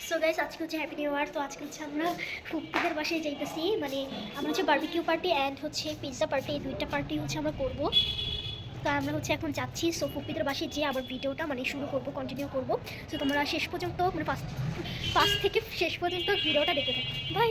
So guys আজকে হচ্ছে happy new year. তো আজকে হচ্ছে আমরা ফুপ্পিদের বাসায় যাইতেছি, মানে আমরা হচ্ছে বারবিকিউ পার্টি অ্যান্ড হচ্ছে পিৎজা পার্টি, এই দুইটা পার্টি হচ্ছে আমরা করব। তো আমরা হচ্ছে এখন যাচ্ছি। সো ফুপ্পিদের বাসায় যেয়ে আবার ভিডিওটা মানে শুরু করব, কন্টিনিউ করব। সো তোমরা শেষ পর্যন্ত মানে ফার্স্ট থেকে শেষ পর্যন্ত ভিডিওটা দেখতে থাকো। বাই।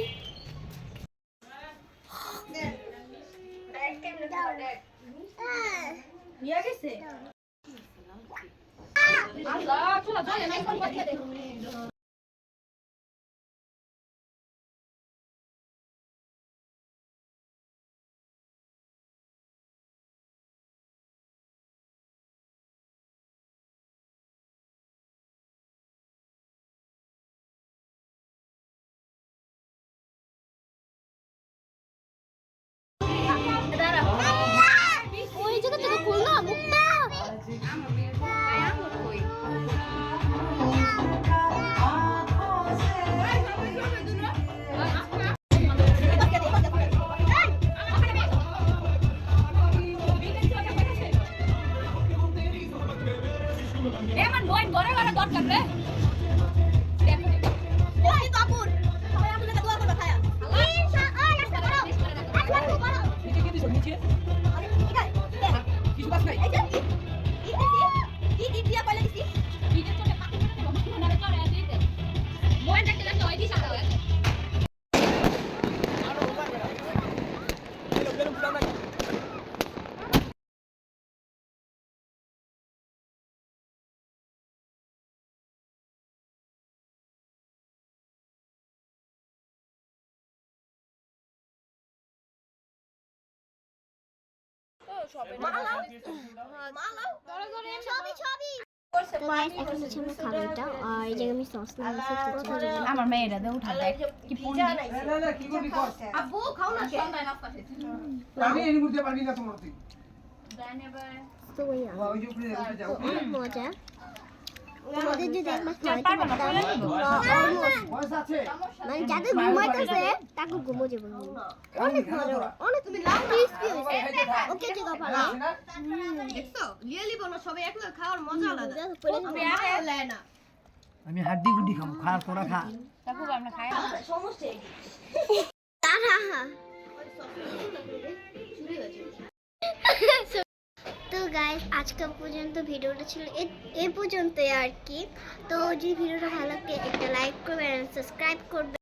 ওই জায়গা থেকে খুললো মুখটা। আমার মেয়েরা দে উঠা দেয় কি পুন্ডি আব্বু খাও না কে আমি এনে করতে পারবি না তোমার তুই তো ওই যে উপরে উঠে যাও মজা আমাদের যদি একবার বয়স আছে মানে যাদের ঘুমাইতেছে তাকে ঘুমো যাবে অনেক মজা, অনেক তুমি লাভ টেস্টি হয়েছে। ওকে ঠিক আছে ভালো দেখছো লিয়ালি বনো সবাই একলা খাওয়ার মজা আলাদা আমি আর লাই না আমি হাড্ডি গুড্ডি খাবো, খা তোরা খা। তাকু আমরা খাই সমস্যা এই তারা তো গাইস আজকে পর্যন্ত ভিডিওটা ছিল এ পর্যন্তই আর কি। তো যদি ভিডিওটা ভালো লাগে একটা লাইক করবেন, সাবস্ক্রাইব করবেন।